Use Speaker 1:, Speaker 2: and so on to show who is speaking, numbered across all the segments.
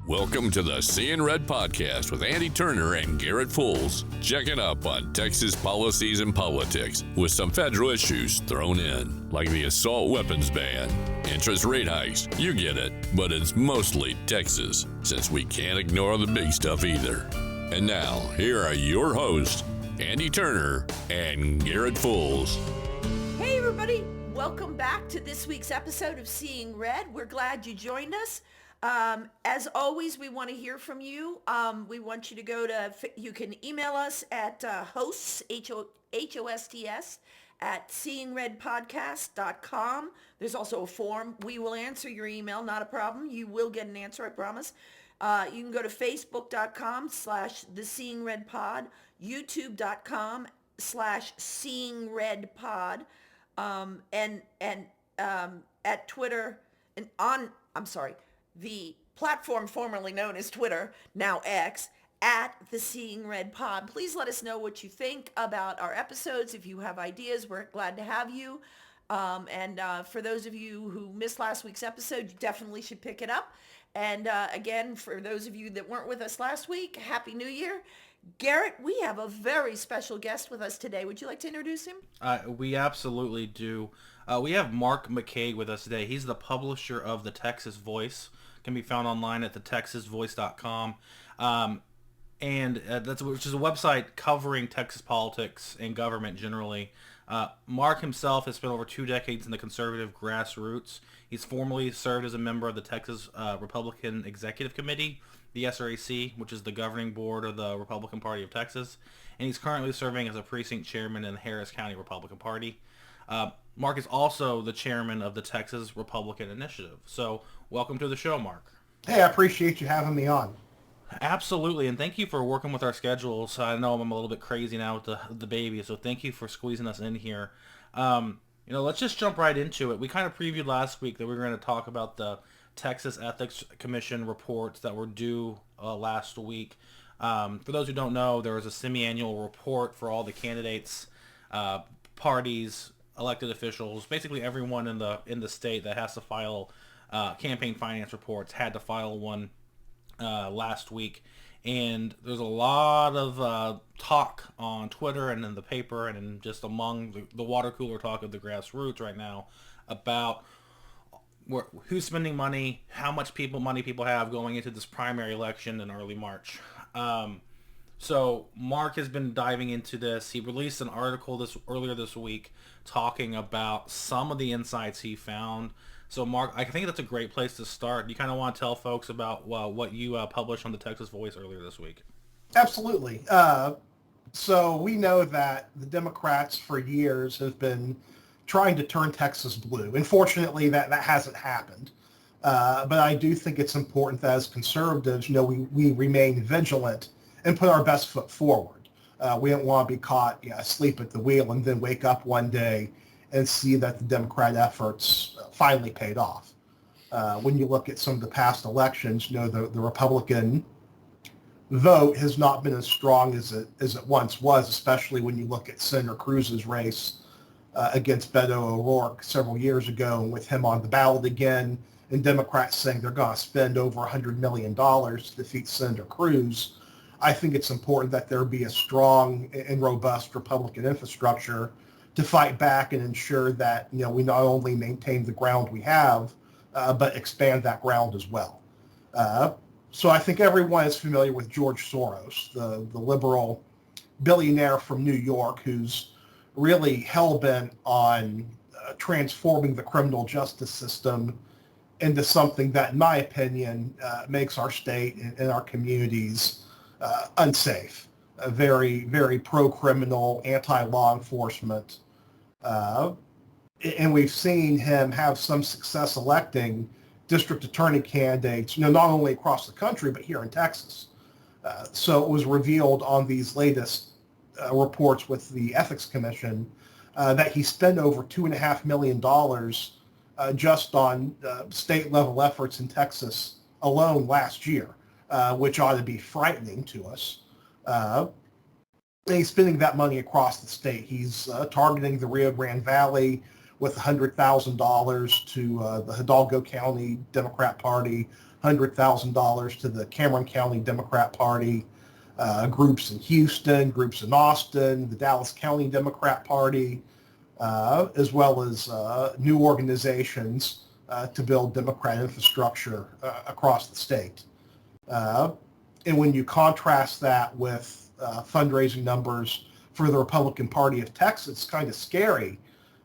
Speaker 1: Welcome to the Seeing Red podcast with Andi Turner and Garrett Fulce, checking up on Texas policies and politics with some federal issues thrown in, like the assault weapons ban, interest rate hikes, you get it, but it's mostly Texas, since we can't ignore the big stuff either. And now, here are your hosts, Andi Turner and Garrett Fulce.
Speaker 2: Hey everybody, welcome back to this week's episode of Seeing Red. We're glad you joined us. As always, we want to hear from you. We want you to you can email us at hosts, H-O-S-T-S, at seeingredpodcast.com. There's also a form. We will answer your email, not a problem. You will get an answer, I promise. You can go to facebook.com/theseeingredpod, youtube.com/seeingredpod, and at Twitter the platform formerly known as Twitter, now X, at the Seeing Red Pod. Please let us know what you think about our episodes. If you have ideas, we're glad to have you. And for those of you who missed last week's episode, you definitely should pick it up. And again, for those of you that weren't with us last week, Happy New Year. Garrett, we have a very special guest with us today. Would you like to introduce him?
Speaker 3: We absolutely do. We have Mark McCaig with us today. He's the publisher of the Texas Voice. Can be found online at thetexasvoice.com. Which is a website covering Texas politics and government generally. Mark himself has spent over 2 decades in the conservative grassroots. He's formerly served as a member of the Texas Republican Executive Committee, the SRAC, which is the governing board of the Republican Party of Texas, and he's currently serving as a precinct chairman in the Harris County Republican Party. Mark is also the chairman of the Texas Republican Initiative. So welcome to the show, Mark.
Speaker 4: Hey, I appreciate you having me on.
Speaker 3: Absolutely, and thank you for working with our schedules. I know I'm a little bit crazy now with the baby, so thank you for squeezing us in here. Let's just jump right into it. We kind of previewed last week that we were going to talk about the Texas Ethics Commission reports that were due last week. For those who don't know, there was a semi-annual report for all the candidates, parties, elected officials, basically everyone in the state that has to file campaign finance reports had to file one last week. And there's a lot of talk on Twitter and in the paper and in just among the water cooler talk of the grassroots right now about who's spending money, how much money people have going into this primary election in early March. So Mark has been diving into this. He released an article earlier this week talking about some of the insights he found. So Mark, I think that's a great place to start. You kind of want to tell folks about what you published on the Texas Voice earlier this week.
Speaker 4: Absolutely. So we know that the Democrats for years have been trying to turn Texas blue. Unfortunately, that hasn't happened. But I do think it's important that as conservatives, we remain vigilant and put our best foot forward. We don't want to be caught asleep at the wheel and then wake up one day and see that the Democrat efforts finally paid off. When you look at some of the past elections, the Republican vote has not been as strong as it once was, especially when you look at Senator Cruz's race against Beto O'Rourke several years ago, and with him on the ballot again, and Democrats saying they're going to spend over $100 million to defeat Senator Cruz. I think it's important that there be a strong and robust Republican infrastructure to fight back and ensure that we not only maintain the ground we have, but expand that ground as well. So I think everyone is familiar with George Soros, the liberal billionaire from New York, who's really hell-bent on transforming the criminal justice system into something that, in my opinion, makes our state and our communities unsafe. Very, very pro-criminal, anti-law enforcement. And we've seen him have some success electing district attorney candidates, not only across the country, but here in Texas. So it was revealed on these latest reports with the Ethics Commission that he spent over $2.5 million just on state-level efforts in Texas alone last year, which ought to be frightening to us. And he's spending that money across the state. He's targeting the Rio Grande Valley with $100,000 to the Hidalgo County Democrat Party, $100,000 to the Cameron County Democrat Party, groups in Houston, groups in Austin, the Dallas County Democrat Party, as well as new organizations to build Democrat infrastructure across the state. And when you contrast that with fundraising numbers for the Republican Party of Texas, it's kind of scary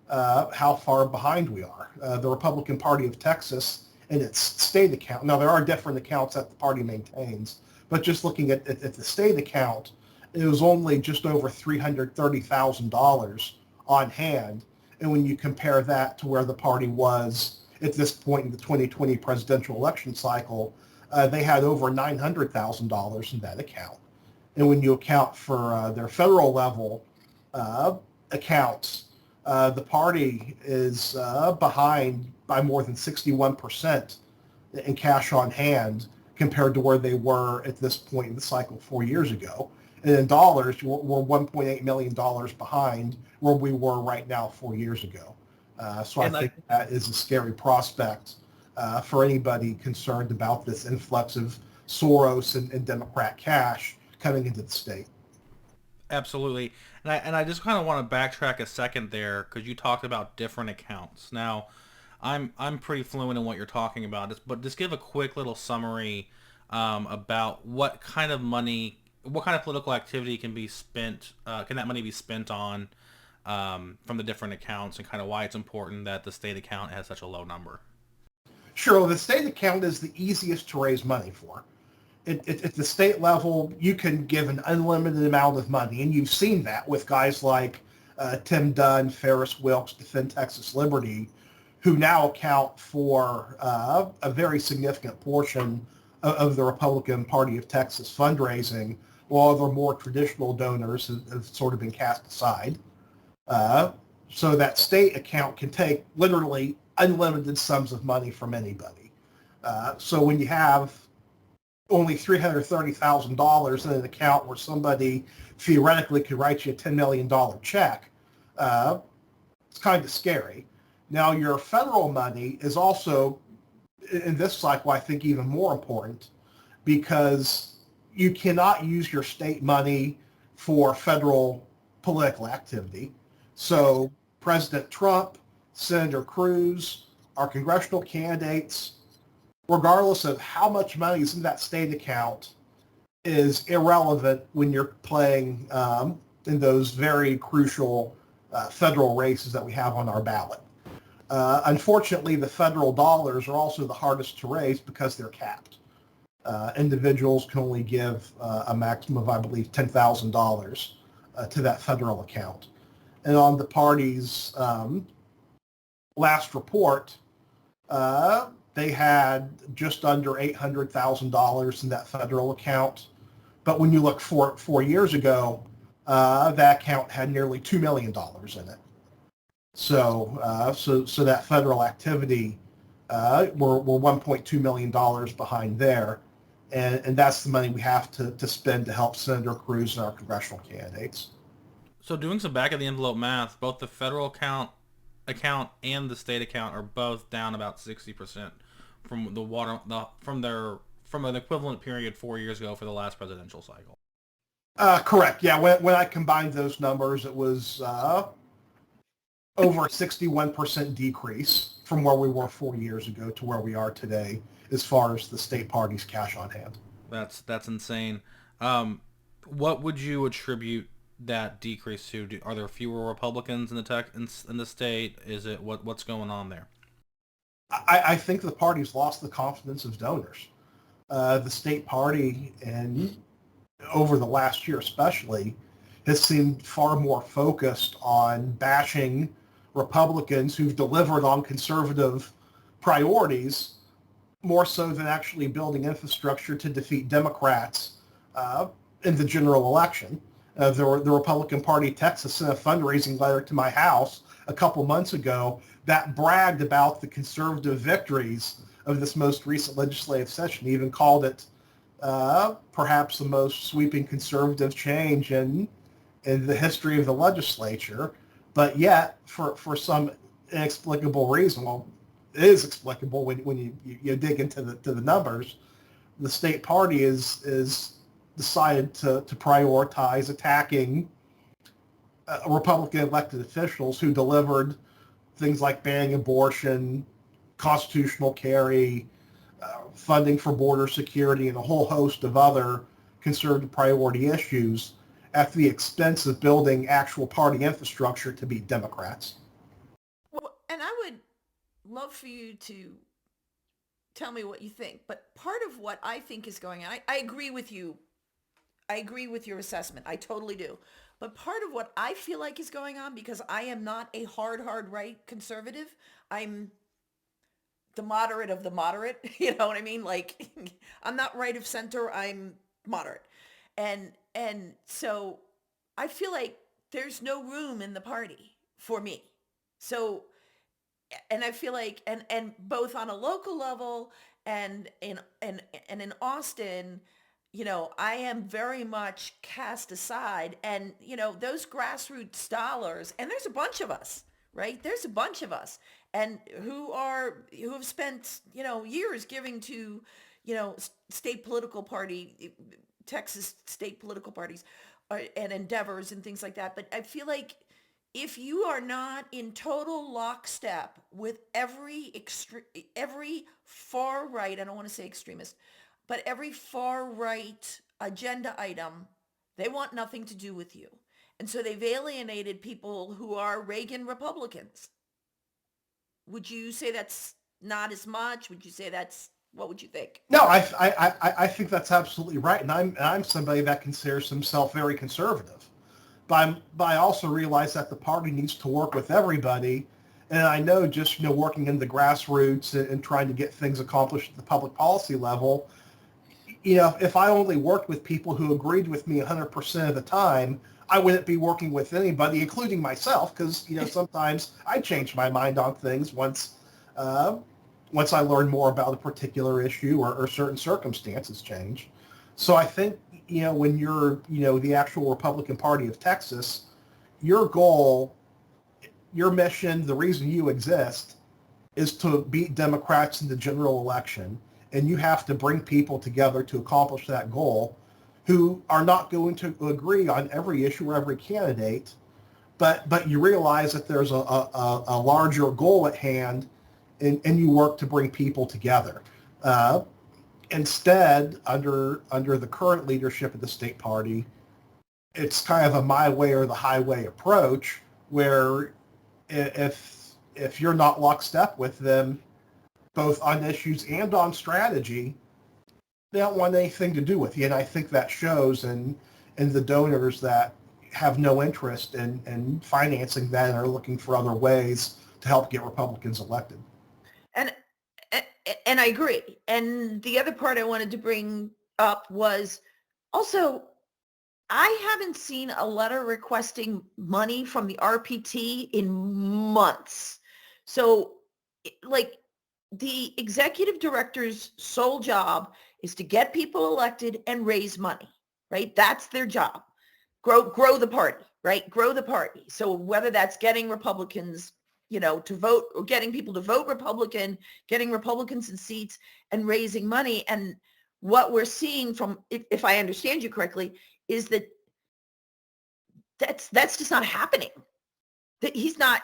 Speaker 4: how far behind we are. The Republican Party of Texas and its state account. Now, there are different accounts that the party maintains, but just looking at the state account, it was only just over $330,000 on hand. And when you compare that to where the party was at this point in the 2020 presidential election cycle, they had over $900,000 in that account. And when you account for their federal level accounts, the party is behind by more than 61% in cash on hand compared to where they were at this point in the cycle 4 years ago. And in dollars, we're $1.8 million behind where we were right now 4 years ago. So I think that is a scary prospect for anybody concerned about this influx of Soros and Democrat cash coming into the state.
Speaker 3: Absolutely. And I just kind of want to backtrack a second there because you talked about different accounts. Now, I'm pretty fluent in what you're talking about, but just give a quick little summary about what kind of money, what kind of political activity can be spent, can that money be spent on from the different accounts, and kind of why it's important that the state account has such a low number.
Speaker 4: Sure. Well, the state account is the easiest to raise money for. At the state level, you can give an unlimited amount of money, and you've seen that with guys like Tim Dunn, Ferris Wilkes, Defend Texas Liberty, who now account for a very significant portion of the Republican Party of Texas fundraising, while other more traditional donors have sort of been cast aside. So that state account can take literally unlimited sums of money from anybody. So when you have only $330,000 in an account where somebody theoretically could write you a $10 million check, it's kind of scary. Now, your federal money is also, in this cycle, I think even more important because you cannot use your state money for federal political activity. So President Trump, Senator Cruz, our congressional candidates, regardless of how much money is in that state account, is irrelevant when you're playing in those very crucial federal races that we have on our ballot. Unfortunately, the federal dollars are also the hardest to raise because they're capped. Individuals can only give a maximum of, I believe, $10,000 to that federal account. And on the party's last report, they had just under $800,000 in that federal account. But when you look 4 years ago, that account had nearly $2 million in it. So that federal activity, we're $1.2 million behind there. And that's the money we have to spend to help Senator Cruz and our congressional candidates.
Speaker 3: So doing some back of the envelope math, both the federal account and the state account are both down about 60% from from an equivalent period 4 years ago for the last presidential cycle.
Speaker 4: Correct. Yeah. When I combined those numbers, it was over a 61% decrease from where we were 4 years ago to where we are today, as far as the state party's cash on hand.
Speaker 3: That's insane. What would you attribute that decrease to? Are there fewer Republicans in the state? Is it what's going on there?
Speaker 4: I think the party's lost the confidence of donors. The state party, and over the last year especially, has seemed far more focused on bashing Republicans who've delivered on conservative priorities, more so than actually building infrastructure to defeat Democrats in the general election. The Republican Party of Texas sent a fundraising letter to my house a couple months ago that bragged about the conservative victories of this most recent legislative session. He even called it perhaps the most sweeping conservative change in the history of the legislature. But yet, for some inexplicable reason, well, is explicable when you dig into the numbers. The state party is decided to prioritize attacking Republican elected officials who delivered things like banning abortion, constitutional carry, funding for border security, and a whole host of other conservative priority issues at the expense of building actual party infrastructure to beat Democrats.
Speaker 2: Well, and I would love for you to tell me what you think, but part of what I think is going on, I agree with you. I agree with your assessment. I totally do. But part of what I feel like is going on, because I am not a hard right conservative, I'm the moderate of the moderate, you know what I mean? Like, I'm not right of center, I'm moderate. And so I feel like there's no room in the party for me. So, and I feel like, and both on a local level and in Austin, you know, I am very much cast aside, and, you know, those grassroots dollars, and there's a bunch of us, right? There's a bunch of us, and who have spent, you know, years giving to, you know, state political party, Texas state political parties, and endeavors and things like that. But I feel like if you are not in total lockstep with every far right, I don't want to say extremist, but every far right agenda item, they want nothing to do with you. And so they've alienated people who are Reagan Republicans. Would you say that's not as much? Would you say what would you think?
Speaker 4: No, I think that's absolutely right. And I'm somebody that considers himself very conservative. But I also realize that the party needs to work with everybody. And I know just, you know, working in the grassroots and trying to get things accomplished at the public policy level, you know, if I only worked with people who agreed with me 100% of the time, I wouldn't be working with anybody, including myself, because, you know, sometimes I change my mind on things once I learn more about a particular issue or certain circumstances change. So I think, you know, when you're, you know, the actual Republican Party of Texas, your goal, your mission, the reason you exist is to beat Democrats in the general election. And you have to bring people together to accomplish that goal who are not going to agree on every issue or every candidate, but you realize that there's a larger goal at hand, and you work to bring people together. Instead, under the current leadership of the state party, it's kind of a my way or the highway approach, where if you're not lockstep with them, both on issues and on strategy, they don't want anything to do with you. And I think that shows in the donors that have no interest in financing that and are looking for other ways to help get Republicans elected.
Speaker 2: And I agree. And the other part I wanted to bring up was also, I haven't seen a letter requesting money from the RPT in months. So, like, the executive director's sole job is to get people elected and raise money, right? That's their job. Grow the party, right? Grow the party. So whether that's getting Republicans, you know, to vote, or getting people to vote Republican, getting Republicans in seats and raising money. And what we're seeing from, if I understand you correctly, is that that's just not happening. That he's not,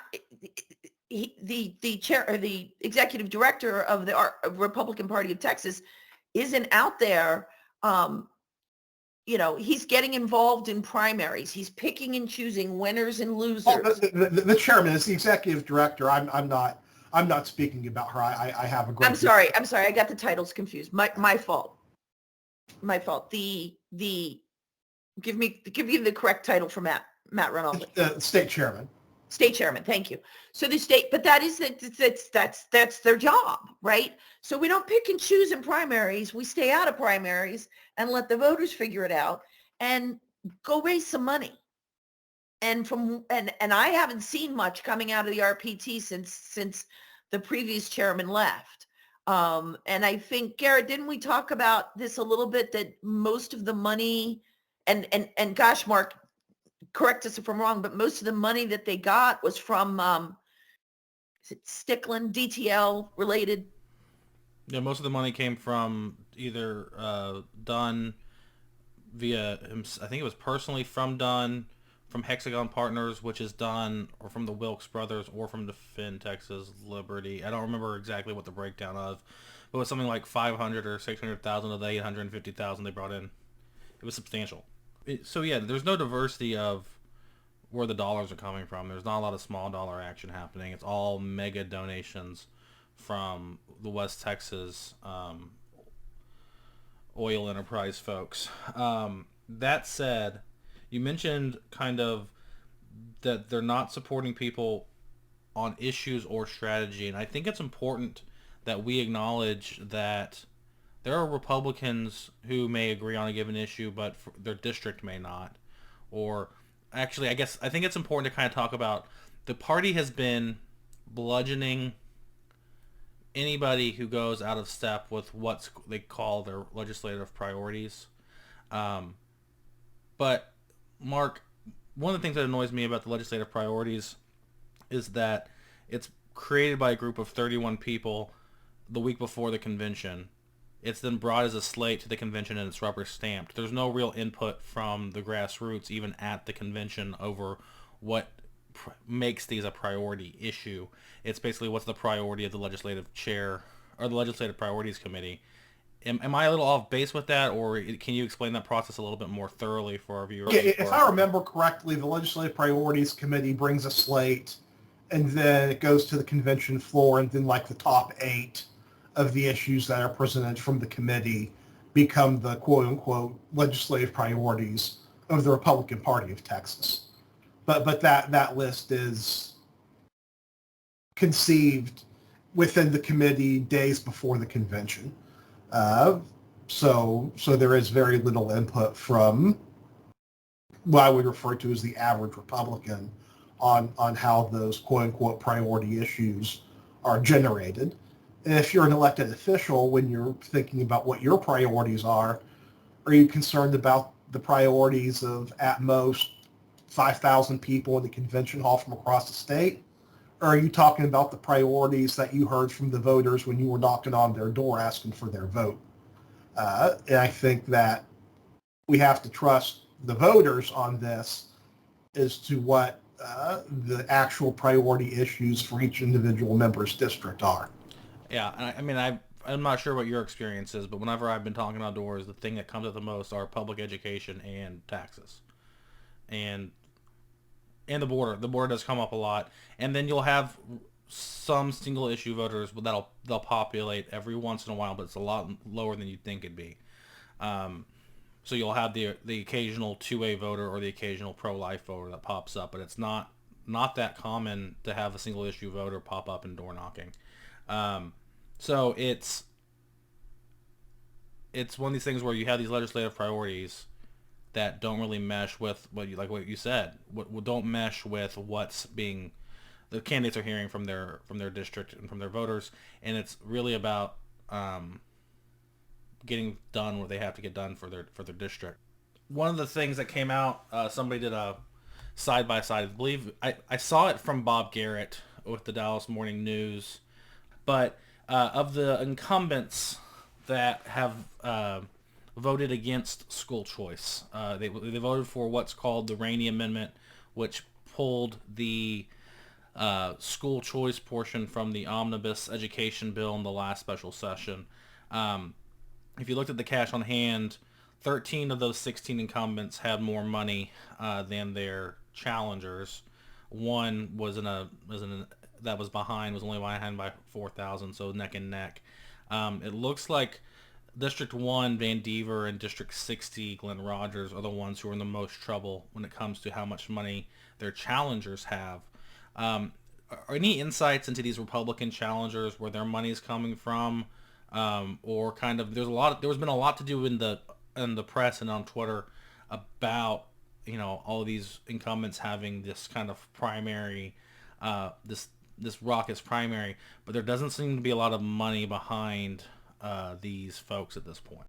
Speaker 2: the chair or the executive director of the Republican Party of Texas isn't out there. You know, he's getting involved in primaries. He's picking and choosing winners and losers.
Speaker 4: Oh, the chairman is the executive director. I'm not speaking about her. I have a great.
Speaker 2: I'm sorry. I got the titles confused. My fault. Give me the correct title for Matt Rinaldi.
Speaker 4: State chairman.
Speaker 2: State chairman, thank you. So the state, but that's their job, right? So we don't pick and choose in primaries. We stay out of primaries and let the voters figure it out and go raise some money. And I haven't seen much coming out of the RPT since the previous chairman left. And I think, Garrett, didn't we talk about this a little bit, that most of the money, and gosh, Mark, correct us if I'm wrong, but most of the money that they got was from Is it Stickland, DTL related?
Speaker 3: Yeah, most of the money came from either Dunn via him. I think it was personally from Dunn, from Hexagon Partners, which is Dunn, or from the Wilkes brothers, or from Defend Texas Liberty. I don't remember exactly what the breakdown of, but it was something like 500 or 600,000 of the 850,000 they brought in. It was substantial. So yeah, there's no diversity of where the dollars are coming from. There's not a lot of small dollar action happening. It's all mega donations from the West Texas oil enterprise folks. That said, you mentioned kind of that they're not supporting people on issues or strategy, and I think it's important that we acknowledge that there are Republicans who may agree on a given issue, but their district may not. Or actually, I think it's important to kind of talk about the party has been bludgeoning anybody who goes out of step with what they call their legislative priorities. But Mark, one of the things that annoys me about the legislative priorities is that it's created by a group of 31 people the week before the convention. It's then brought as a slate to the convention and it's rubber stamped. There's no real input from the grassroots, even at the convention, over what makes these a priority issue. It's basically what's the priority of the legislative chair or the legislative priorities committee. Am I a little off base with that, or can you explain that process a little bit more thoroughly for our viewers?
Speaker 4: Yeah, if I remember correctly, the legislative priorities committee brings a slate, and then it goes to the convention floor, and then like the top 8 of the issues that are presented from the committee become the quote-unquote legislative priorities of the Republican Party of Texas. But that list is conceived within the committee days before the convention. So there is very little input from what I would refer to as the average Republican on how those quote-unquote priority issues are generated. And if you're an elected official, when you're thinking about what your priorities are you concerned about the priorities of, at most, 5,000 people in the convention hall from across the state? Or are you talking about the priorities that you heard from the voters when you were knocking on their door asking for their vote? And I think that we have to trust the voters on this as to what the actual priority issues for each individual member's district are.
Speaker 3: Yeah, I mean, I'm not sure what your experience is, but whenever I've been talking outdoors, the thing that comes up the most are public education and taxes. And the border. The border does come up a lot. And then you'll have some single issue voters they'll populate every once in a while, but it's a lot lower than you'd think it'd be. So you'll have the occasional 2A voter or the occasional pro-life voter that pops up, but it's not that common to have a single issue voter pop up in door knocking. So it's one of these things where you have these legislative priorities that don't really mesh with what you said. What don't mesh with what's being the candidates are hearing from their district and from their voters, and it's really about getting done what they have to get done for their district. One of the things that came out, somebody did a side by side. I believe I saw it from Bob Garrett with the Dallas Morning News, but of the incumbents that have voted against school choice, they voted for what's called the Rainey Amendment, which pulled the school choice portion from the omnibus education bill in the last special session. If you looked at the cash on hand, 13 of those 16 incumbents had more money than their challengers. One was that was only behind by 4,000, so neck and neck. It looks like District 1, Van Dever, and District 60, Glenn Rogers, are the ones who are in the most trouble when it comes to how much money their challengers have. Are any insights into these Republican challengers, where their money is coming from, or kind of there's been a lot to do in the press and on Twitter about all of these incumbents having this kind of primary, this raucous primary, but there doesn't seem to be a lot of money behind these folks at this point.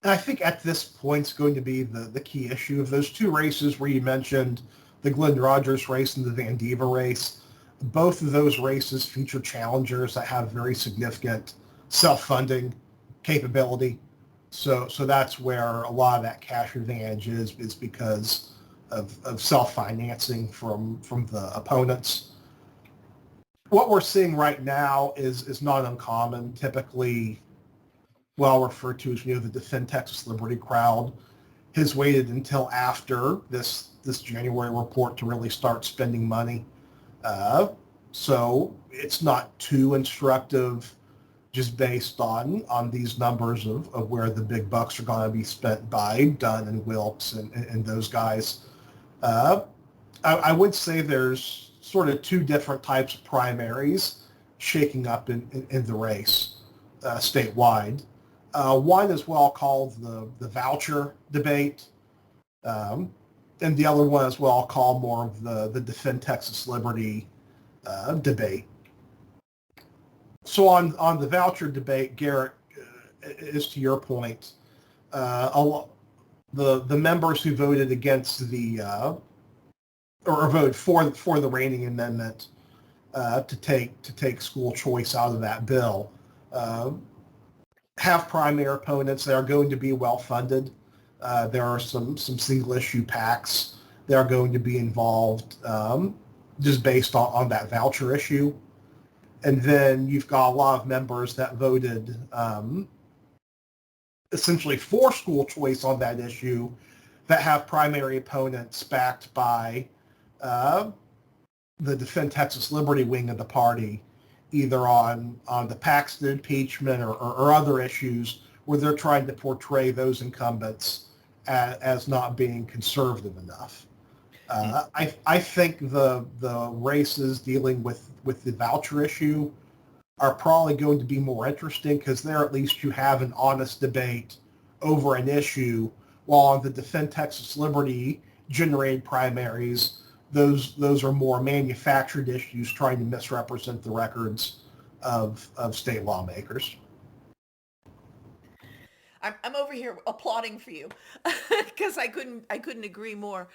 Speaker 4: And I think at this point it's going to be the key issue of those two races where you mentioned the Glenn Rogers race and the Van Dever race. Both of those races feature challengers that have very significant self-funding capability. So that's where a lot of that cash advantage is because of self-financing from the opponents. What we're seeing right now is not uncommon. Typically, well referred to as the Defend Texas Liberty crowd has waited until after this January report to really start spending money. So it's not too instructive just based on these numbers of where the big bucks are going to be spent by Dunn and Wilkes and those guys. I would say there's sort of two different types of primaries shaking up in the race statewide. One is what I'll call the voucher debate, and the other one is what I'll call more of the Defend Texas Liberty debate. So on the voucher debate, Garrett, is to your point, the members who voted against the or voted for the Reining Amendment to take school choice out of that bill have primary opponents that are going to be well funded. There are some single issue PACs that are going to be involved just based on that voucher issue. And then you've got a lot of members that voted essentially for school choice on that issue that have primary opponents backed by the Defend Texas Liberty wing of the party, either on the Paxton impeachment or other issues where they're trying to portray those incumbents as not being conservative enough. I think the races dealing with the voucher issue are probably going to be more interesting because there at least you have an honest debate over an issue, while on the Defend Texas Liberty generated primaries, those are more manufactured issues trying to misrepresent the records of state lawmakers.
Speaker 2: I'm over here applauding for you because I couldn't agree more.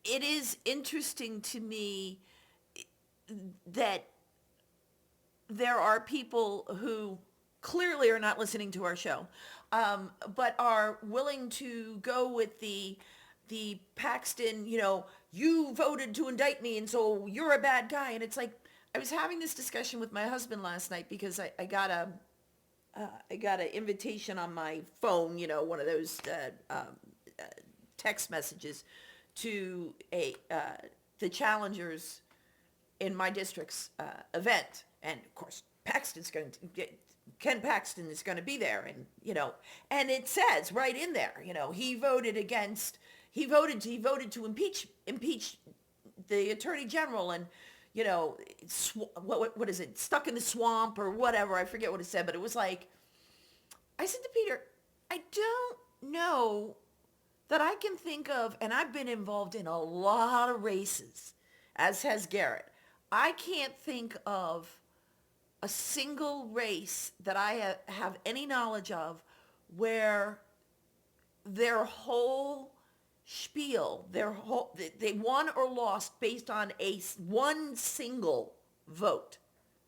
Speaker 2: It is interesting to me that there are people who clearly are not listening to our show, but are willing to go with the Paxton, you voted to indict me and so you're a bad guy. And it's like, I was having this discussion with my husband last night because I got an invitation on my phone, one of those text messages to the challengers in my district's event. And of course, Ken Paxton is going to be there. And, and it says right in there, he voted to impeach the attorney general and, what is it? Stuck in the swamp or whatever. I forget what it said, but it was like, I said to Peter, I don't know that I can think of, and I've been involved in a lot of races, as has Garrett. I can't think of a single race that I have any knowledge of where their whole spiel, they won or lost based on one single vote.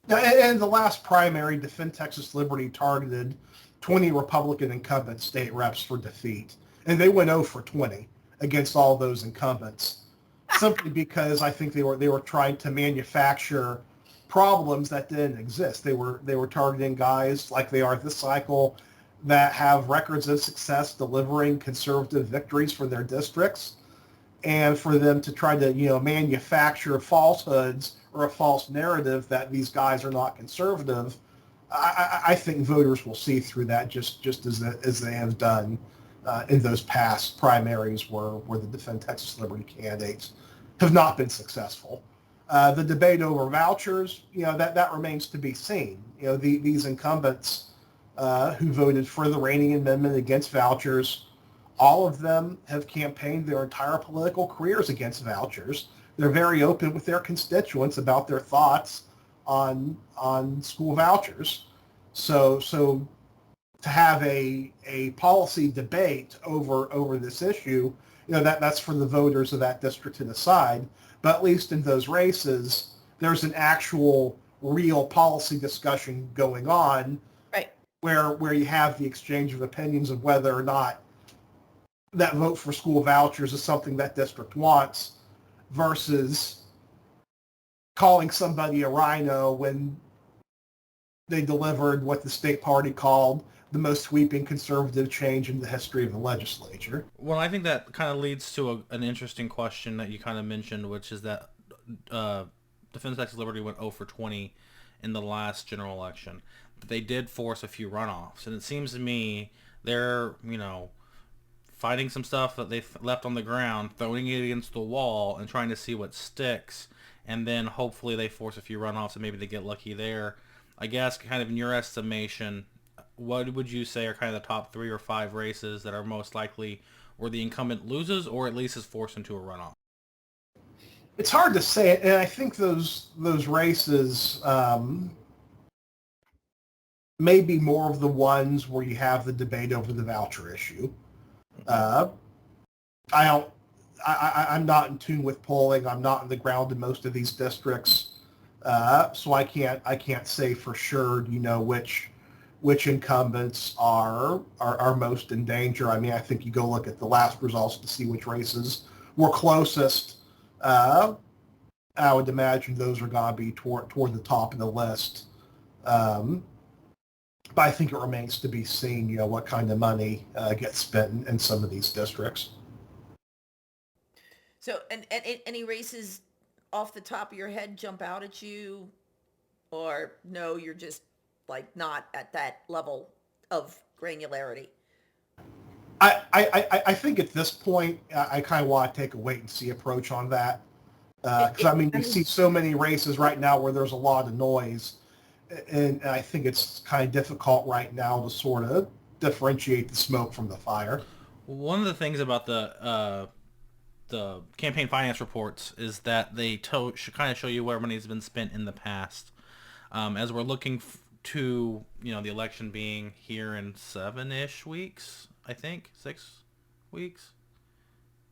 Speaker 4: And the last primary, Defend Texas Liberty targeted 20 Republican incumbent state reps for defeat. And they went 0 for 20 against all those incumbents, simply because I think they were trying to manufacture problems that didn't exist. They were targeting guys like they are this cycle that have records of success delivering conservative victories for their districts, and for them to try to manufacture falsehoods or a false narrative that these guys are not conservative. I think voters will see through that just as they have done in those past primaries where the Defend Texas Liberty candidates have not been successful. The debate over vouchers, that remains to be seen. These incumbents who voted for the Reining Amendment against vouchers, all of them have campaigned their entire political careers against vouchers. They're very open with their constituents about their thoughts on school vouchers. So to have a policy debate over this issue, that's for the voters of that district to decide. But at least in those races, there's an actual real policy discussion going on,
Speaker 2: right,
Speaker 4: where you have the exchange of opinions of whether or not that vote for school vouchers is something that district wants, versus calling somebody a rhino when they delivered what the state party called the most sweeping conservative change in the history of the legislature.
Speaker 3: Well, I think that kind of leads to an interesting question that you kind of mentioned, which is that Defense Texas Liberty went 0 for 20 in the last general election. But they did force a few runoffs, and it seems to me they're, fighting some stuff that they left on the ground, throwing it against the wall, and trying to see what sticks, and then hopefully they force a few runoffs and maybe they get lucky there. I guess, kind of in your estimation, what would you say are kind of the top 3 or 5 races that are most likely where the incumbent loses or at least is forced into a runoff?
Speaker 4: It's hard to say it, and I think those races may be more of the ones where you have the debate over the voucher issue. I'm not in tune with polling. I'm not on the ground in most of these districts, so I can't say for sure. Which incumbents are most in danger. I mean, I think you go look at the last results to see which races were closest. I would imagine those are going to be toward the top of the list. But I think it remains to be seen, what kind of money gets spent in some of these districts.
Speaker 2: So, and any races off the top of your head jump out at you, or no, you're just like not at that level of granularity?
Speaker 4: I think at this point, I kind of want to take a wait and see approach on that. Because, we see so many races right now where there's a lot of noise. And I think it's kind of difficult right now to sort of differentiate the smoke from the fire.
Speaker 3: One of the things about the campaign finance reports is that they should kind of show you where money has been spent in the past. As we're looking to, the election being here in 7-ish weeks, I think, 6 weeks,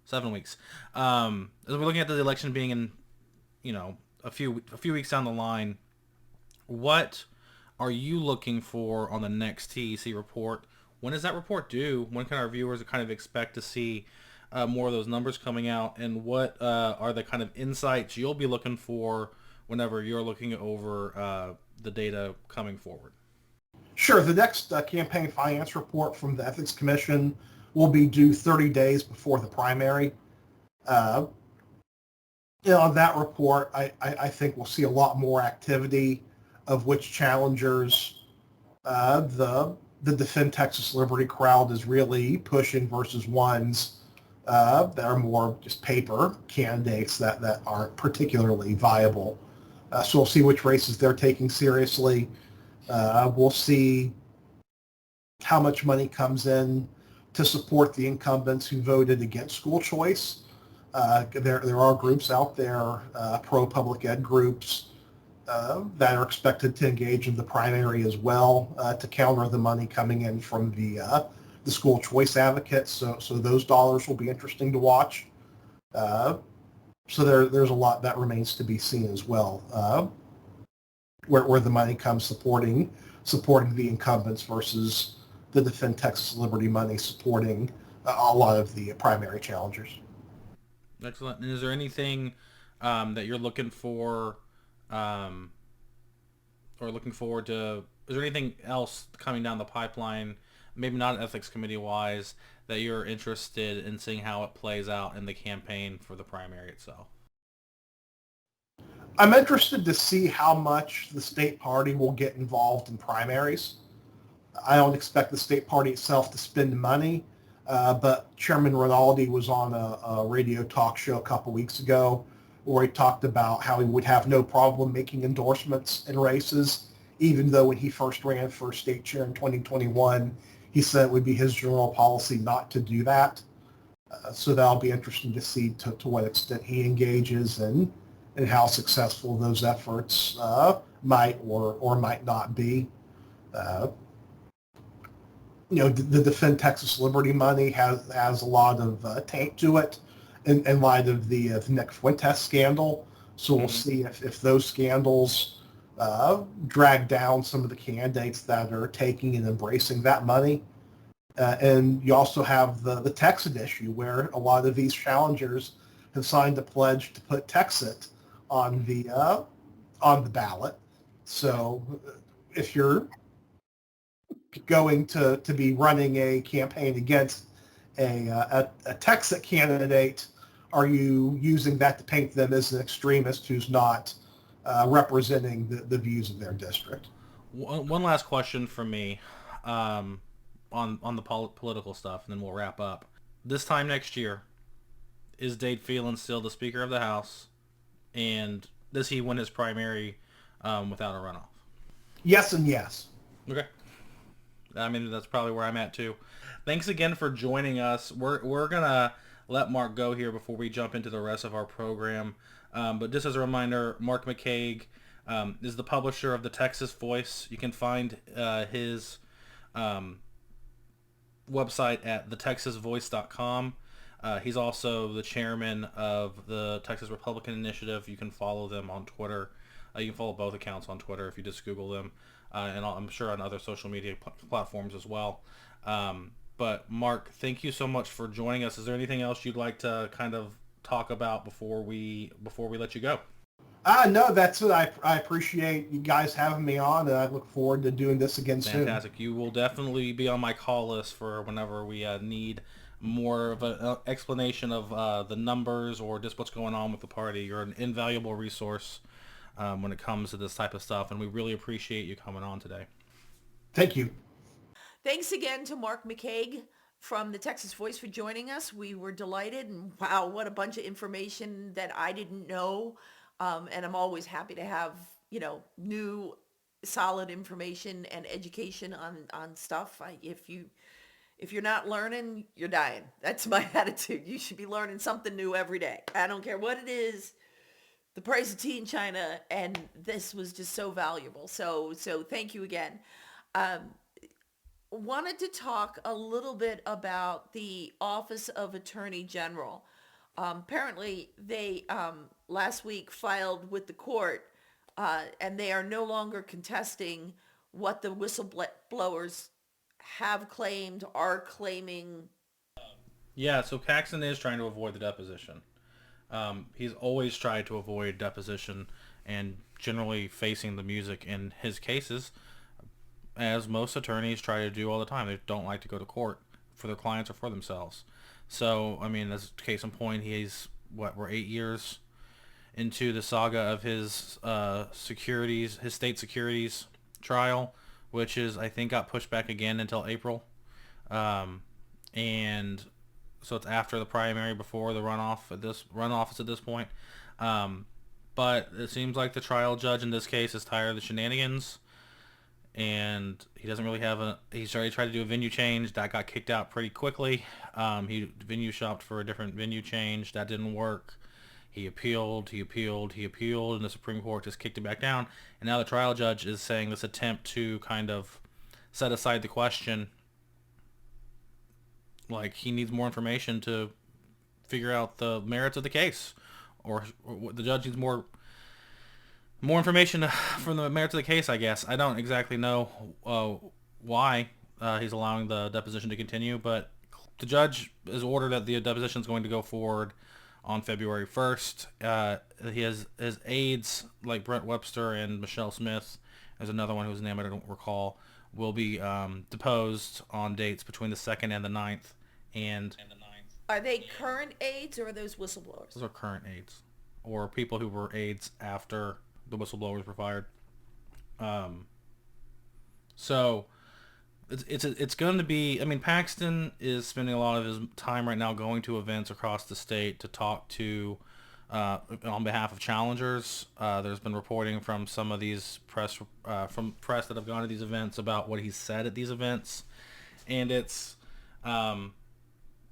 Speaker 3: 7 weeks. As we're looking at the election being in, a few weeks down the line, what are you looking for on the next TEC report? When is that report due? When can our viewers kind of expect to see more of those numbers coming out? And what are the kind of insights you'll be looking for whenever you're looking over the data coming forward?
Speaker 4: Sure. The next campaign finance report from the Ethics Commission will be due 30 days before the primary. On that report, I think we'll see a lot more activity of which challengers the Defend Texas Liberty crowd is really pushing versus ones that are more just paper candidates that aren't particularly viable. So we'll see which races they're taking seriously. We'll see how much money comes in to support the incumbents who voted against school choice. There are groups out there, pro-public ed groups, that are expected to engage in the primary as well to counter the money coming in from the school choice advocates. So those dollars will be interesting to watch. So there's a lot that remains to be seen as well, where the money comes supporting the incumbents versus the Defend Texas Liberty money supporting a lot of the primary challengers.
Speaker 3: Excellent. And is there anything that you're looking for or looking forward to? Is there anything else coming down the pipeline, maybe not ethics committee wise, that you're interested in seeing how it plays out in the campaign for the primary itself?
Speaker 4: I'm interested to see how much the state party will get involved in primaries. I don't expect the state party itself to spend money, but Chairman Rinaldi was on a radio talk show a couple weeks ago where he talked about how he would have no problem making endorsements in races, even though when he first ran for state chair in 2021, he said it would be his general policy not to do that. So that'll be interesting to see to what extent he engages and how successful those efforts might or might not be. The Defend Texas Liberty money has a lot of taint to it, in light of the Nick Fuentes scandal. So we'll see if those scandals drag down some of the candidates that are taking and embracing that money. And you also have the Texas issue, where a lot of these challengers have signed a pledge to put Texas on the ballot. So if you're going to be running a campaign against a Texas candidate, are you using that to paint them as an extremist who's not representing the views of their district?
Speaker 3: One last question from me on the political stuff, and then we'll wrap up. This time next year, is Dade Phelan still the Speaker of the House? And does he win his primary without a runoff?
Speaker 4: Yes and yes.
Speaker 3: Okay. I mean, that's probably where I'm at too. Thanks again for joining us. We're going to let Mark go here before we jump into the rest of our program. But just as a reminder, Mark McCaig is the publisher of the Texas Voice. You can find his website at thetexasvoice.com. He's also the chairman of the Texas Republican Initiative. You can follow them on Twitter. You can follow both accounts on Twitter if you just Google them. And I'm sure on other social media platforms as well. But Mark, thank you so much for joining us. Is there anything else you'd like to kind of talk about before we let you go?
Speaker 4: No, that's it. I appreciate you guys having me on, and I look forward to doing this again soon.
Speaker 3: Fantastic. You will definitely be on my call list for whenever we need more of an explanation of the numbers or just what's going on with the party. You're an invaluable resource when it comes to this type of stuff, and we really appreciate you coming on today.
Speaker 4: Thank you.
Speaker 2: Thanks again to Mark McCaig from the Texas Voice for joining us. We were delighted, and wow, what a bunch of information that I didn't know. And I'm always happy to have, new solid information and education on stuff. If you're not learning, you're dying. That's my attitude. You should be learning something new every day. I don't care what it is. The price of tea in China, and this was just so valuable. So thank you again. Wanted to talk a little bit about the Office of Attorney General. Apparently, they last week filed with the court, and they are no longer contesting what the whistleblowers have claimed, are claiming.
Speaker 3: Yeah, so Paxton is trying to avoid the deposition. He's always tried to avoid deposition and generally facing the music in his cases, as most attorneys try to do all the time. They don't like to go to court for their clients or for themselves. So, I mean, as case in point, we're 8 years into the saga of his his state securities trial, which I think got pushed back again until April. And so it's after the primary, before the runoff at this point. But it seems like the trial judge in this case is tired of the shenanigans, and he doesn't really he's already tried to do a venue change. That got kicked out pretty quickly. He venue shopped for a different venue change. That didn't work. He appealed, and the Supreme Court just kicked it back down. And now the trial judge is saying this attempt to kind of set aside the question, like he needs more information to figure out the merits of the case, or the judge needs more information from the merits of the case, I guess. I don't exactly know why he's allowing the deposition to continue, but the judge has ordered that the deposition is going to go forward on February 1st. He has his aides, like Brent Webster and Michelle Smith, there's another one whose name I don't recall, will be deposed on dates between the 2nd and the 9th.
Speaker 2: Are they current aides or are those whistleblowers?
Speaker 3: Those are current aides, or people who were aides after the whistleblowers were fired. So it's going to be, I mean, Paxton is spending a lot of his time right now going to events across the state to talk to on behalf of challengers. There's been reporting from some of these press that have gone to these events about what he's said at these events, and it's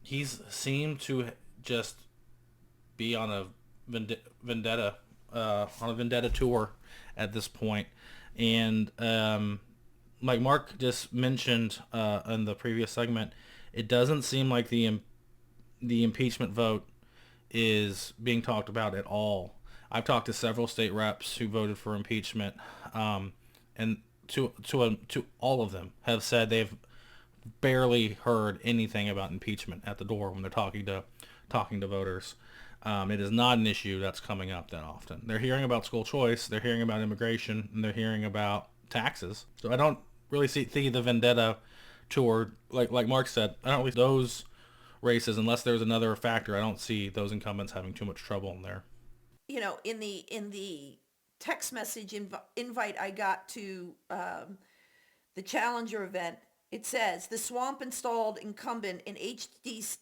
Speaker 3: he's seemed to just be on a vendetta tour at this point. And like Mark just mentioned in the previous segment, it doesn't seem like the impeachment vote is being talked about at all. I've talked to several state reps who voted for impeachment, and to all of them have said they've barely heard anything about impeachment at the door when they're talking to voters. It is not an issue that's coming up that often. They're hearing about school choice, they're hearing about immigration, and they're hearing about taxes. So I don't really see the vendetta toward, like Mark said, I don't really those races, unless there's another factor. I don't see those incumbents having too much trouble in there.
Speaker 2: You know, in the text message invite I got to the Challenger event, it says the swamp installed incumbent in HD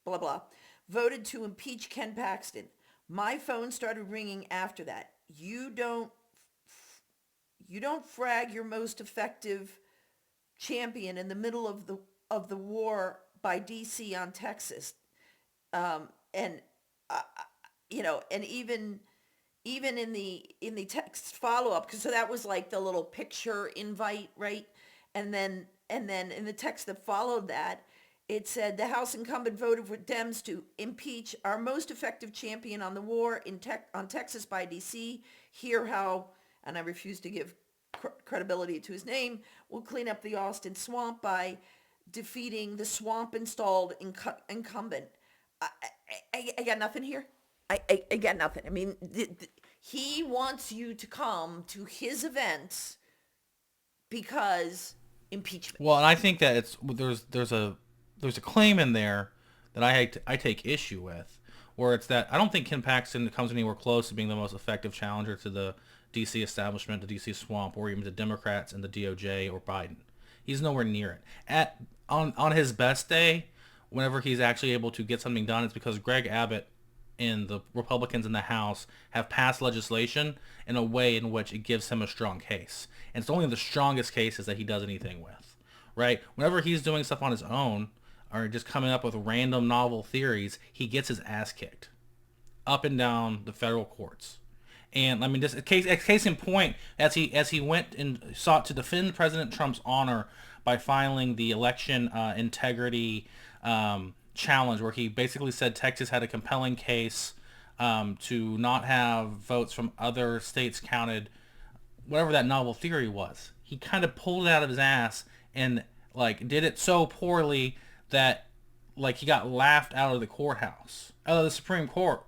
Speaker 2: blah blah voted to impeach Ken Paxton. My phone started ringing after that. You don't frag your most effective champion in the middle of the war by DC on Texas, and you know, and even in the text follow up, because so that was like the little picture invite, right? And then in the text that followed that, it said the House incumbent voted for Dems to impeach our most effective champion on the war on Texas by DC. Hear how, and I refuse to give credibility to his name, will clean up the Austin swamp by defeating the swamp-installed incumbent. I got nothing here. I got nothing. I mean, he wants you to come to his events because impeachment.
Speaker 3: Well, and I think that there's a claim in there that I take issue with, where it's that I don't think Ken Paxton comes anywhere close to being the most effective challenger to the DC establishment, the DC swamp, or even the Democrats and the DOJ or Biden. He's nowhere near it. On his best day, whenever he's actually able to get something done, it's because Greg Abbott and the Republicans in the House have passed legislation in a way in which it gives him a strong case. And it's only the strongest cases that he does anything with, right? Whenever he's doing stuff on his own or just coming up with random novel theories, he gets his ass kicked up and down the federal courts. And I mean, just a case in point, as he went and sought to defend President Trump's honor by filing the election integrity challenge, where he basically said Texas had a compelling case to not have votes from other states counted, whatever that novel theory was. He kind of pulled it out of his ass and like did it so poorly that like he got laughed out of the courthouse, out of the Supreme Court,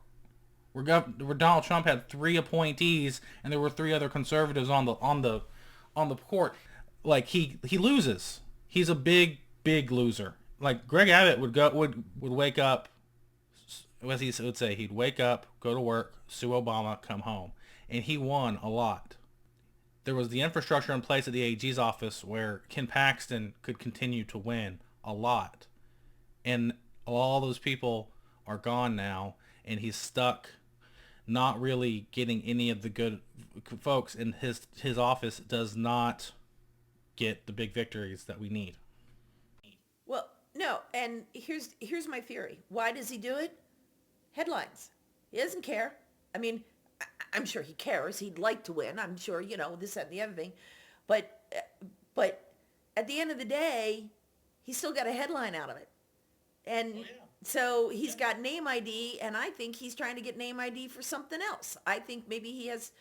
Speaker 3: where Donald Trump had 3 appointees and there were 3 other conservatives on the court. Like he loses. He's a big loser. Like Greg Abbott would wake up, as he would say, he'd wake up, go to work, sue Obama, come home, and he won a lot. There was the infrastructure in place at the AG's office where Ken Paxton could continue to win a lot, and all those people are gone now, and he's stuck, not really getting any of the good folks, and his office does not get the big victories that we need.
Speaker 2: Well, no, and here's my theory. Why does he do it? Headlines. He doesn't care. I mean, I'm sure he cares. He'd like to win. I'm sure, you know, this, that, and the other thing. But at the end of the day, he still got a headline out of it. And so he's got name ID, and I think he's trying to get name ID for something else. I think maybe he has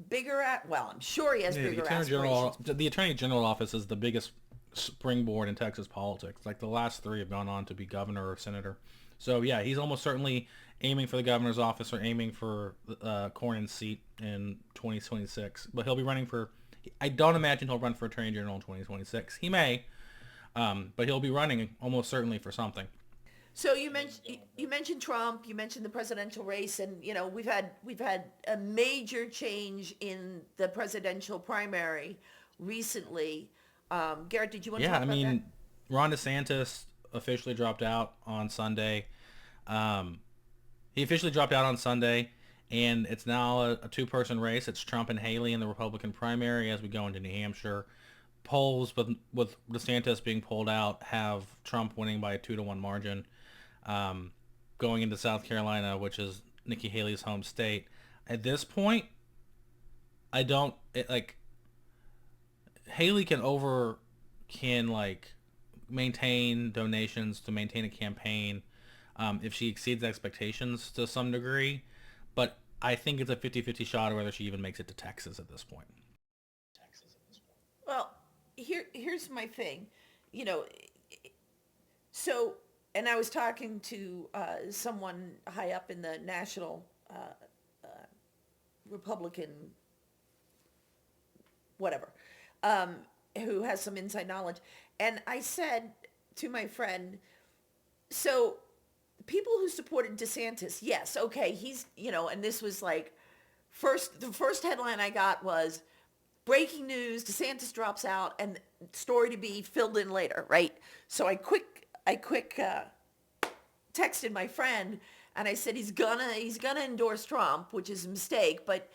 Speaker 2: bigger, I'm sure he has bigger aspirations.
Speaker 3: The Attorney General office is the biggest springboard in Texas politics. Like the last 3 have gone on to be governor or senator. So yeah, he's almost certainly aiming for the governor's office or aiming for Cornyn's seat in 2026. But he'll be running for, I don't imagine he'll run for Attorney General in 2026. He may, but he'll be running almost certainly for something.
Speaker 2: So you mentioned Trump, you mentioned the presidential race, and you know we've had a major change in the presidential primary recently. Garrett, did you want to talk about that? Yeah, I mean,
Speaker 3: Ron DeSantis officially dropped out on Sunday. He officially dropped out on Sunday, and it's now a 2-person race. It's Trump and Haley in the Republican primary as we go into New Hampshire. Polls with DeSantis being pulled out have Trump winning by a 2-1 margin. Going into South Carolina, which is Nikki Haley's home state. At this point, Haley can maintain donations to maintain a campaign. if she exceeds expectations to some degree. But I think it's a 50-50 shot of whether she even makes it to Texas at this point.
Speaker 2: Well, here's my thing. You know, so, and I was talking to someone high up in the national Republican, whatever, who has some inside knowledge. And I said to my friend, so people who supported DeSantis, yes, okay, he's, and this was like, the first headline I got was, breaking news, DeSantis drops out, and story to be filled in later, right? So I quick texted my friend, and I said he's gonna endorse Trump, which is a mistake, but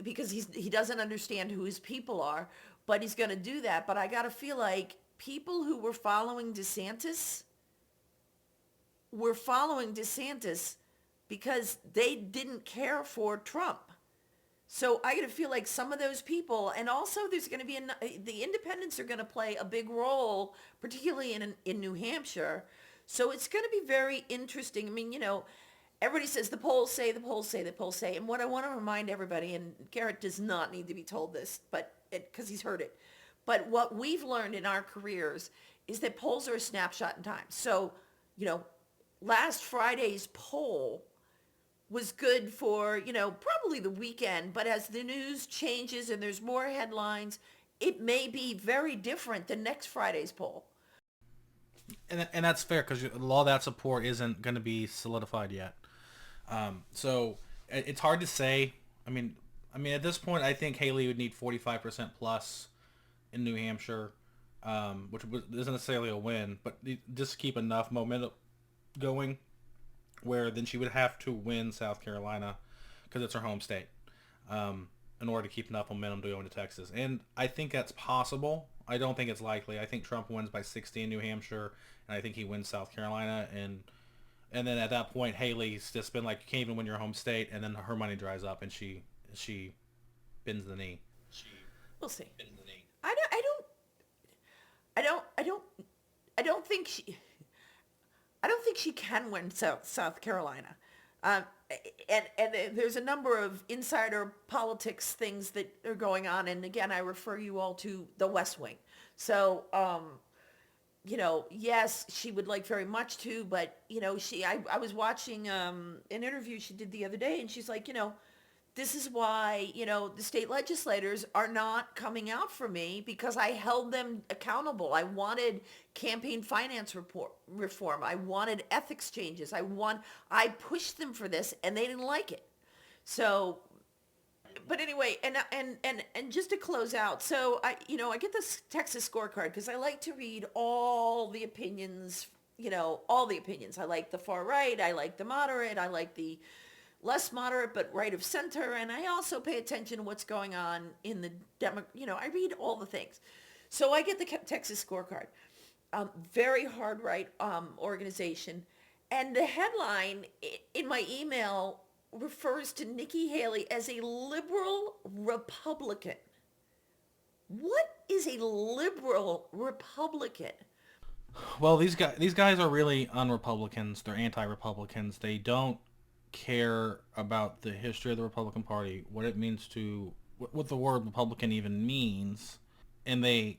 Speaker 2: because he doesn't understand who his people are, but he's gonna do that. But I gotta feel like people who were following DeSantis were following DeSantis because they didn't care for Trump. So I got to feel like some of those people, and also there's going to be, the independents are going to play a big role, particularly in New Hampshire. So it's going to be very interesting. I mean, everybody says the polls say, the polls say, the polls say. And what I want to remind everybody, and Garrett does not need to be told this, but because he's heard it. But what we've learned in our careers is that polls are a snapshot in time. So, last Friday's poll was good for, probably the weekend, but as the news changes and there's more headlines, it may be very different than next Friday's poll.
Speaker 3: And that's fair, because a lot of that support isn't going to be solidified yet. So it's hard to say. I mean, at this point, I think Haley would need 45% plus in New Hampshire, which isn't necessarily a win, but just keep enough momentum going, where then she would have to win South Carolina because it's her home state in order to keep enough momentum to go into Texas. And I think that's possible. I don't think it's likely. I think Trump wins by 60 in New Hampshire, and I think he wins South Carolina. And then at that point, Haley's just been like, you can't even win your home state, and then her money dries up, and she bends the knee.
Speaker 2: We'll see. Bends the knee. I don't think she can win South Carolina. And there's a number of insider politics things that are going on. And again, I refer you all to the West Wing. So, yes, she would like very much to, but, I was watching an interview she did the other day, and she's like, this is why, the state legislators are not coming out for me, because I held them accountable. I wanted campaign finance reform. I wanted ethics changes. I pushed them for this, and they didn't like it. So, but anyway, and just to close out, so I get this Texas Scorecard because I like to read all the opinions, all the opinions. I like the far right. I like the moderate. I like the less moderate but right of center, and I also pay attention to what's going on in the I read all the things. So I get the Texas Scorecard, very hard right organization, and the headline in my email refers to Nikki Haley as a liberal Republican. What is a liberal Republican?
Speaker 3: Well, these guys are really un-Republicans. They're anti-Republicans. They don't care about the history of the Republican Party, what it means what the word Republican even means, and they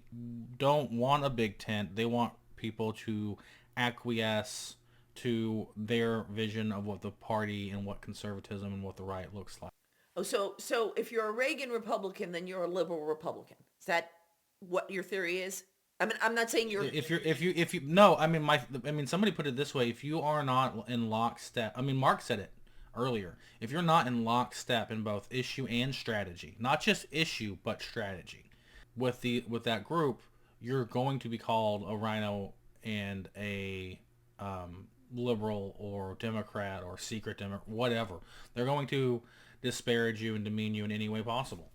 Speaker 3: don't want a big tent. They want people to acquiesce to their vision of what the party and what conservatism and what the right looks like.
Speaker 2: Oh, so if you're a Reagan Republican, then you're a liberal Republican. Is that what your theory is? I mean, I'm not saying you're.
Speaker 3: If you no, I mean, somebody put it this way: if you are not in lockstep, I mean, Mark said it earlier. If you're not in lockstep in both issue and strategy, not just issue but strategy, with that group, you're going to be called a rhino and a liberal or Democrat or secret Democrat, whatever. They're going to disparage you and demean you in any way possible.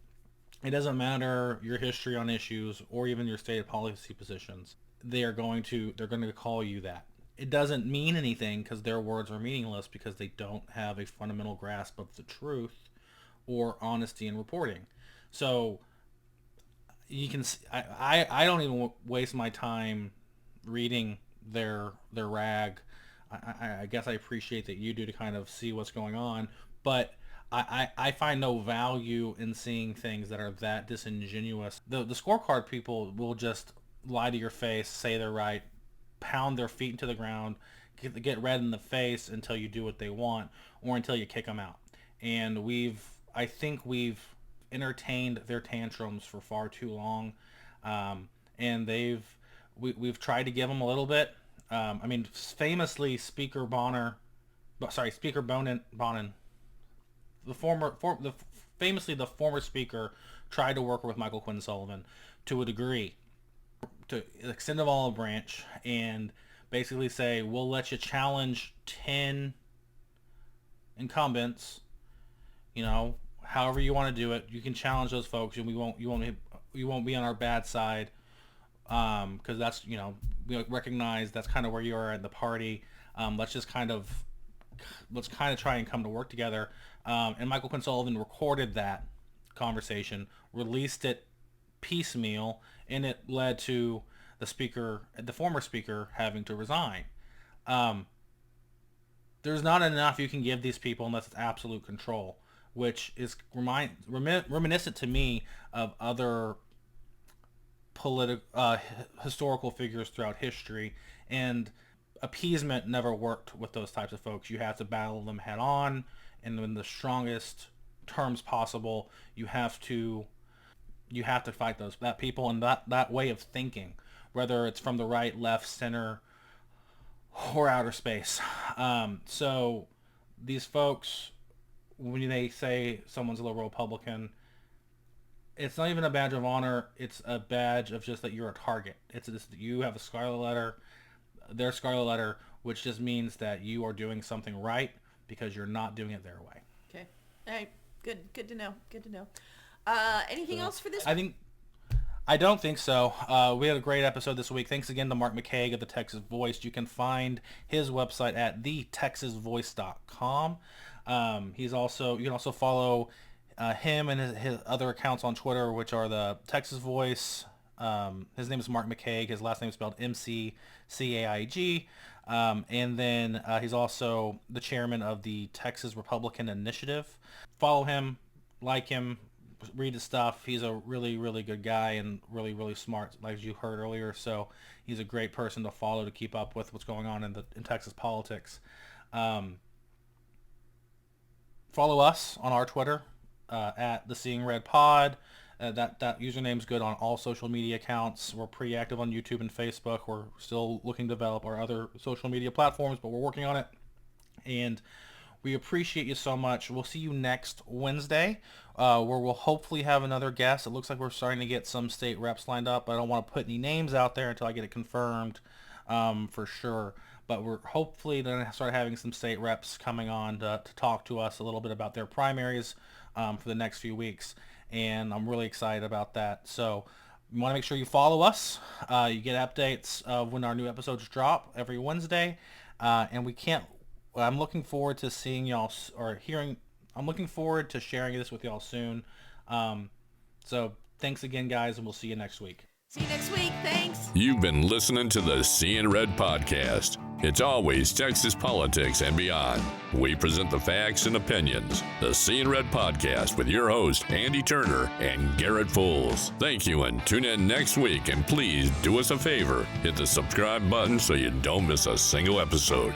Speaker 3: It doesn't matter your history on issues or even your stated policy positions. They're going to call you that. It doesn't mean anything because their words are meaningless because they don't have a fundamental grasp of the truth or honesty in reporting. So you can, I don't even waste my time reading their rag. I guess I appreciate that you do to kind of see what's going on, but I find no value in seeing things that are that disingenuous. The scorecard people will just lie to your face, say they're right, pound their feet into the ground, get red in the face until you do what they want or until you kick them out. And I think we've entertained their tantrums for far too long, and we've tried to give them a little bit. I mean, famously, Speaker Bonin, famously the former speaker tried to work with Michael Quinn Sullivan to a degree to extend an olive branch and basically say, we'll let you challenge 10 incumbents, however you want to do it. You can challenge those folks, and you won't be on our bad side, because that's, we recognize that's kind of where you are in the party. Let's kind of try and come to work together. And Michael Quinn Sullivan recorded that conversation, released it piecemeal, and it led to the former speaker, having to resign. There's not enough you can give these people unless it's absolute control, which is reminiscent to me of other historical figures throughout history, and appeasement never worked with those types of folks. You have to battle them head on, and in the strongest terms possible. You have to fight that people and that way of thinking, whether it's from the right, left, center, or outer space. So these folks, when they say someone's a liberal Republican, it's not even a badge of honor. It's a badge of just that you're a target. It's just that you have a scarlet letter, their scarlet letter, which just means that you are doing something right because you're not doing it their way.
Speaker 2: Okay. All right. Good to know. Good to know. Anything else for this?
Speaker 3: I don't think so. We had a great episode this week. Thanks again to Mark McCaig of the Texas Voice. You can find his website at thetexasvoice.com. You can also follow him and his other accounts on Twitter, which are the Texas Voice. His name is Mark McCaig. His last name is spelled McCaig. And then he's also the chairman of the Texas Republican Initiative. Follow him, like him, read his stuff. He's a really, really good guy and really, really smart, like you heard earlier. So he's a great person to follow to keep up with what's going on in Texas politics. Follow us on our Twitter at the Seeing Red Pod. That username's good on all social media accounts. We're pretty active on YouTube and Facebook. We're still looking to develop our other social media platforms, but we're working on it. And we appreciate you so much. We'll see you next Wednesday, where we'll hopefully have another guest. It looks like we're starting to get some state reps lined up. I don't want to put any names out there until I get it confirmed for sure. But we're hopefully going to start having some state reps coming on to talk to us a little bit about their primaries for the next few weeks. And I'm really excited about that. So you want to make sure you follow us. You get updates of when our new episodes drop every Wednesday. And I'm looking forward to seeing y'all I'm looking forward to sharing this with y'all soon. So thanks again, guys, and we'll see you next week.
Speaker 2: See you next week. Thanks.
Speaker 1: You've been listening to the Seeing Red podcast. It's always Texas politics and beyond. We present the facts and opinions. The Seeing Red podcast with your host, Andi Turner and Garrett Fulce. Thank you, and tune in next week. And please do us a favor. Hit the subscribe button so you don't miss a single episode.